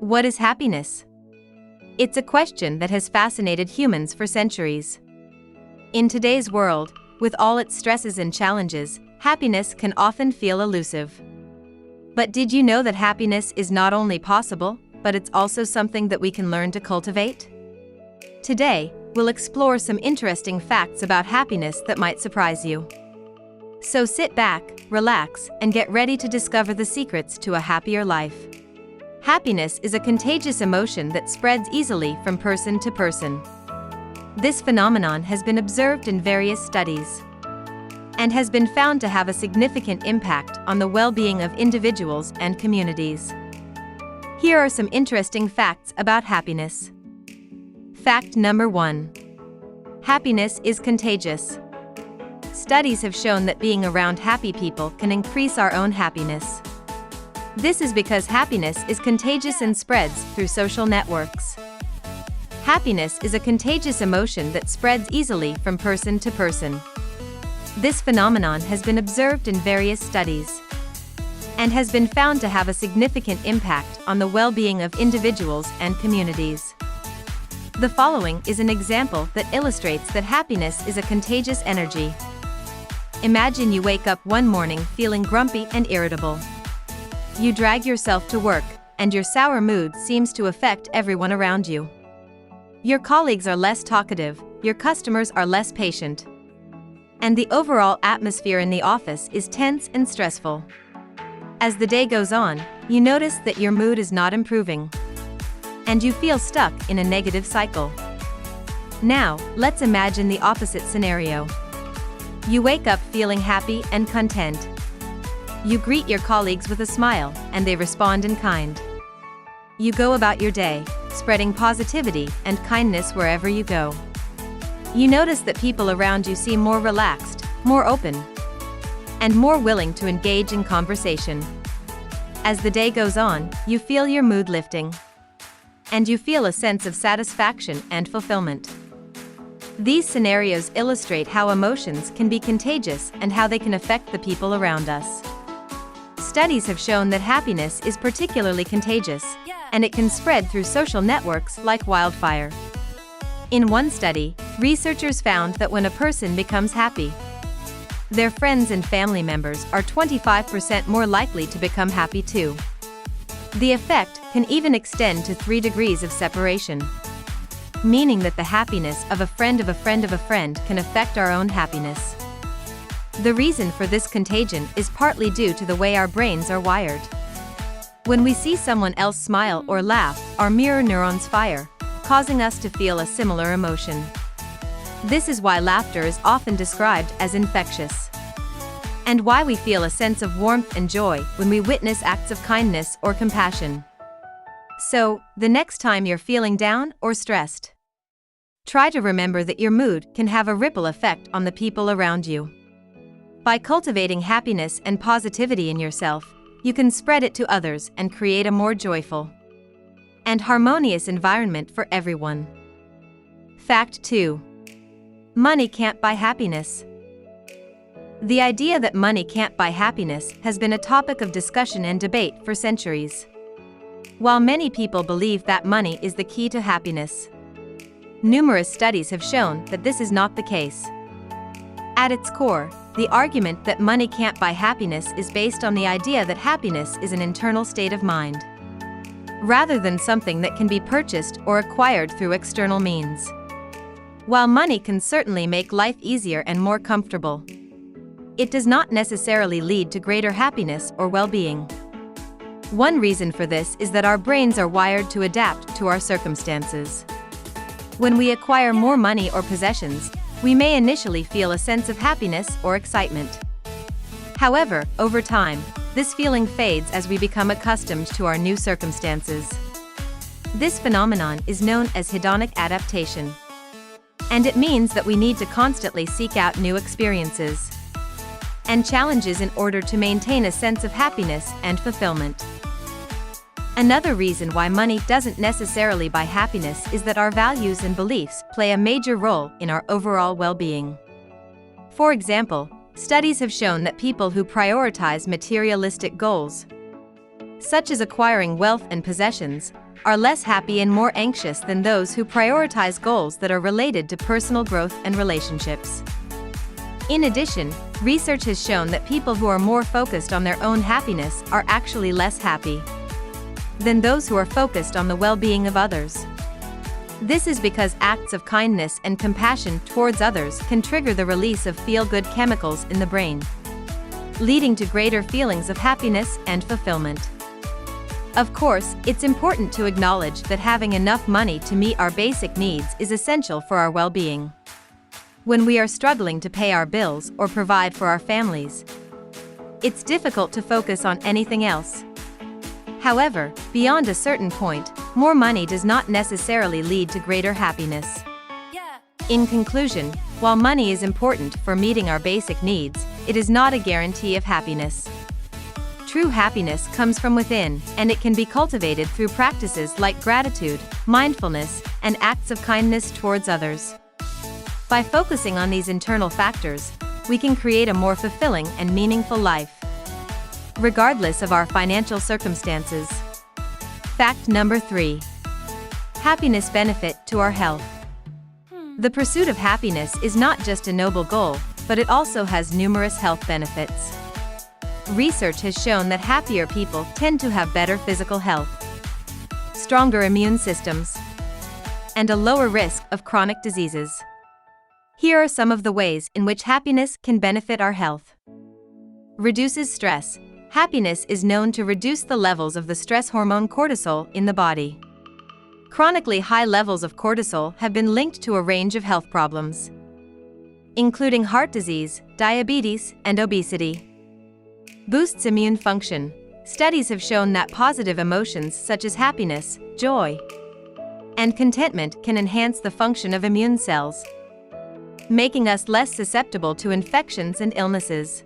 What is happiness? It's a question that has fascinated humans for centuries. In today's world, with all its stresses and challenges, happiness can often feel elusive. But did you know that happiness is not only possible, but it's also something that we can learn to cultivate? Today, we'll explore some interesting facts about happiness that might surprise you. So sit back, relax, and get ready to discover the secrets to a happier life. Happiness is a contagious emotion that spreads easily from person to person. This phenomenon has been observed in various studies and has been found to have a significant impact on the well-being of individuals and communities. Here are some interesting facts about happiness. Fact number 1. Happiness is contagious. Studies have shown that being around happy people can increase our own happiness. This is because happiness is contagious and spreads through social networks. Happiness is a contagious emotion that spreads easily from person to person. This phenomenon has been observed in various studies and has been found to have a significant impact on the well-being of individuals and communities. The following is an example that illustrates that happiness is a contagious energy. Imagine you wake up one morning feeling grumpy and irritable. You drag yourself to work, and your sour mood seems to affect everyone around you. Your colleagues are less talkative, your customers are less patient, and the overall atmosphere in the office is tense and stressful. As the day goes on, you notice that your mood is not improving, and you feel stuck in a negative cycle. Now, let's imagine the opposite scenario. You wake up feeling happy and content. You greet your colleagues with a smile, and they respond in kind. You go about your day, spreading positivity and kindness wherever you go. You notice that people around you seem more relaxed, more open, and more willing to engage in conversation. As the day goes on, you feel your mood lifting, and you feel a sense of satisfaction and fulfillment. These scenarios illustrate how emotions can be contagious and how they can affect the people around us. Studies have shown that happiness is particularly contagious, and it can spread through social networks like wildfire. In one study, researchers found that when a person becomes happy, their friends and family members are 25% more likely to become happy too. The effect can even extend to 3 degrees of separation, meaning that the happiness of a friend of a friend of a friend can affect our own happiness. The reason for this contagion is partly due to the way our brains are wired. When we see someone else smile or laugh, our mirror neurons fire, causing us to feel a similar emotion. This is why laughter is often described as infectious, and why we feel a sense of warmth and joy when we witness acts of kindness or compassion. So, the next time you're feeling down or stressed, try to remember that your mood can have a ripple effect on the people around you. By cultivating happiness and positivity in yourself, you can spread it to others and create a more joyful and harmonious environment for everyone. Fact 2. Money can't buy happiness. The idea that money can't buy happiness has been a topic of discussion and debate for centuries. While many people believe that money is the key to happiness, numerous studies have shown that this is not the case. At its core, the argument that money can't buy happiness is based on the idea that happiness is an internal state of mind, rather than something that can be purchased or acquired through external means. While money can certainly make life easier and more comfortable, it does not necessarily lead to greater happiness or well-being. One reason for this is that our brains are wired to adapt to our circumstances. When we acquire more money or possessions, we may initially feel a sense of happiness or excitement. However, over time, this feeling fades as we become accustomed to our new circumstances. This phenomenon is known as hedonic adaptation, and it means that we need to constantly seek out new experiences and challenges in order to maintain a sense of happiness and fulfillment. Another reason why money doesn't necessarily buy happiness is that our values and beliefs play a major role in our overall well-being. For example, studies have shown that people who prioritize materialistic goals, such as acquiring wealth and possessions, are less happy and more anxious than those who prioritize goals that are related to personal growth and relationships. In addition, research has shown that people who are more focused on their own happiness are actually less happy than those who are focused on the well-being of others. This is because acts of kindness and compassion towards others can trigger the release of feel-good chemicals in the brain, leading to greater feelings of happiness and fulfillment. Of course, it's important to acknowledge that having enough money to meet our basic needs is essential for our well-being. When we are struggling to pay our bills or provide for our families, it's difficult to focus on anything else. However, beyond a certain point, more money does not necessarily lead to greater happiness. In conclusion, while money is important for meeting our basic needs, it is not a guarantee of happiness. True happiness comes from within, and it can be cultivated through practices like gratitude, mindfulness, and acts of kindness towards others. By focusing on these internal factors, we can create a more fulfilling and meaningful life, regardless of our financial circumstances. Fact number 3. Happiness benefit to our health. The pursuit of happiness is not just a noble goal, but it also has numerous health benefits. Research has shown that happier people tend to have better physical health, stronger immune systems, and a lower risk of chronic diseases. Here are some of the ways in which happiness can benefit our health. Reduces stress. Happiness is known to reduce the levels of the stress hormone cortisol in the body. Chronically high levels of cortisol have been linked to a range of health problems, including heart disease, diabetes, and obesity. Boosts immune function. Studies have shown that positive emotions such as happiness, joy, and contentment can enhance the function of immune cells, making us less susceptible to infections and illnesses.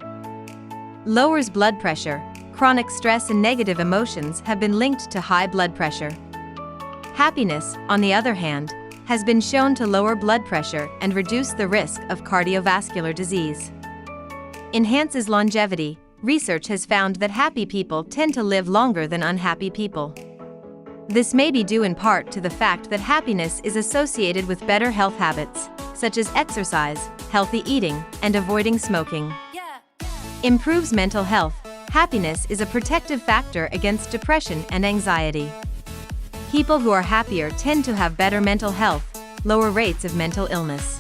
Lowers blood pressure. Chronic stress and negative emotions have been linked to high blood pressure. Happiness, on the other hand, has been shown to lower blood pressure and reduce the risk of cardiovascular disease. Enhances longevity. Research has found that happy people tend to live longer than unhappy people. This may be due in part to the fact that happiness is associated with better health habits, such as exercise, healthy eating, and avoiding smoking. Improves mental health. Happiness is a protective factor against depression and anxiety. People who are happier tend to have better mental health, lower rates of mental illness,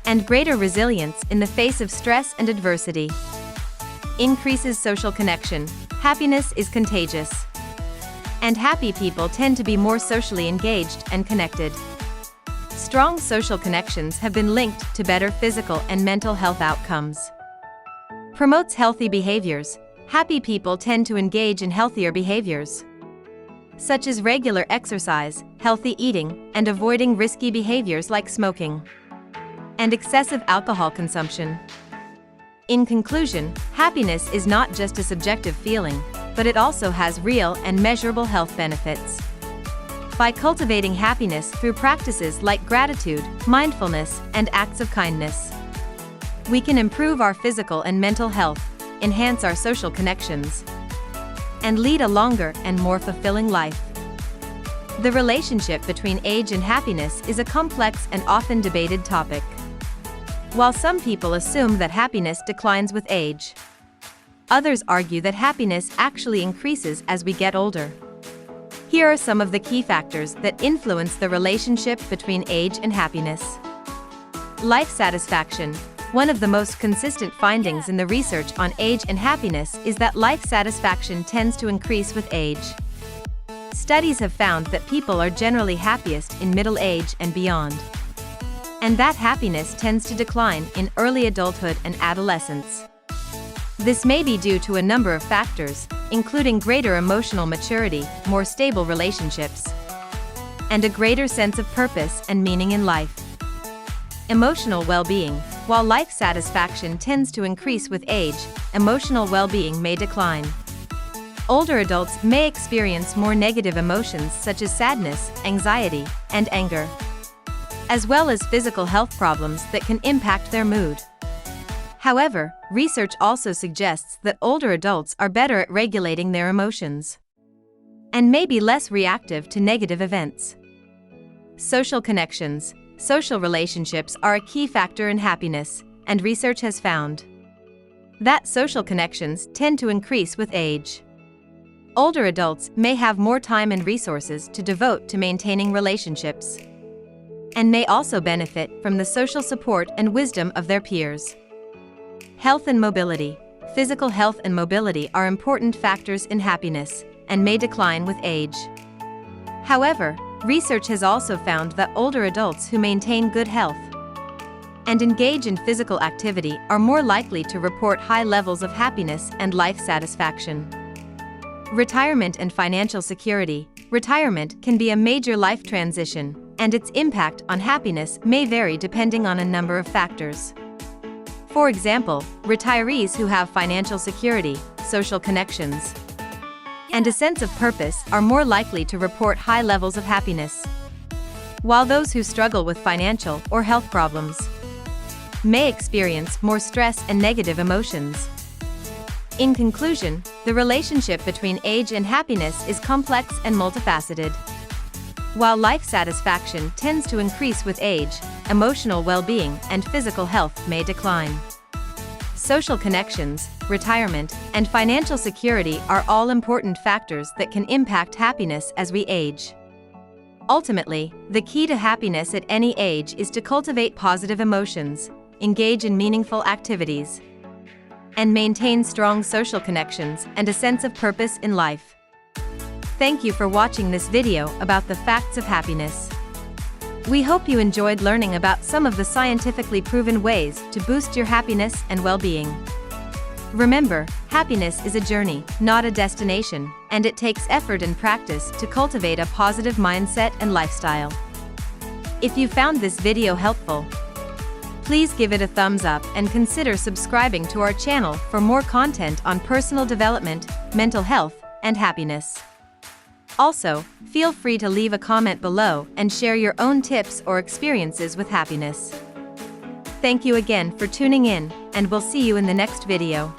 and greater resilience in the face of stress and adversity. Increases social connection. Happiness is contagious, and happy people tend to be more socially engaged and connected. Strong social connections have been linked to better physical and mental health outcomes. Promotes healthy behaviors. Happy people tend to engage in healthier behaviors, such as regular exercise, healthy eating, and avoiding risky behaviors like smoking and excessive alcohol consumption. In conclusion, happiness is not just a subjective feeling, but it also has real and measurable health benefits. By cultivating happiness through practices like gratitude, mindfulness, and acts of kindness, we can improve our physical and mental health, enhance our social connections, and lead a longer and more fulfilling life. The relationship between age and happiness is a complex and often debated topic. While some people assume that happiness declines with age, others argue that happiness actually increases as we get older. Here are some of the key factors that influence the relationship between age and happiness. Life satisfaction. One of the most consistent findings in the research on age and happiness is that life satisfaction tends to increase with age. Studies have found that people are generally happiest in middle age and beyond, and that happiness tends to decline in early adulthood and adolescence. This may be due to a number of factors, including greater emotional maturity, more stable relationships, and a greater sense of purpose and meaning in life. Emotional well-being. While life satisfaction tends to increase with age, emotional well-being may decline. Older adults may experience more negative emotions such as sadness, anxiety, and anger, as well as physical health problems that can impact their mood. However, research also suggests that older adults are better at regulating their emotions. and may be less reactive to negative events. Social connections. Social relationships are a key factor in happiness, and research has found that social connections tend to increase with age. Older adults may have more time and resources to devote to maintaining relationships, and may also benefit from the social support and wisdom of their peers. Health and mobility. Physical health and mobility are important factors in happiness, and may decline with age. However, research has also found that older adults who maintain good health and engage in physical activity are more likely to report high levels of happiness and life satisfaction. Retirement and financial security. Retirement can be a major life transition, and its impact on happiness may vary depending on a number of factors. For example, retirees who have financial security, social connections, and a sense of purpose are more likely to report high levels of happiness, while those who struggle with financial or health problems may experience more stress and negative emotions. In conclusion, the relationship between age and happiness is complex and multifaceted. While life satisfaction tends to increase with age, emotional well-being and physical health may decline. Social connections, retirement, and financial security are all important factors that can impact happiness as we age. Ultimately, the key to happiness at any age is to cultivate positive emotions, engage in meaningful activities, and maintain strong social connections and a sense of purpose in life. Thank you for watching this video about the facts of happiness. We hope you enjoyed learning about some of the scientifically proven ways to boost your happiness and well-being. Remember, happiness is a journey, not a destination, and it takes effort and practice to cultivate a positive mindset and lifestyle. If you found this video helpful, please give it a thumbs up and consider subscribing to our channel for more content on personal development, mental health, and happiness. Also, feel free to leave a comment below and share your own tips or experiences with happiness. Thank you again for tuning in, and we'll see you in the next video.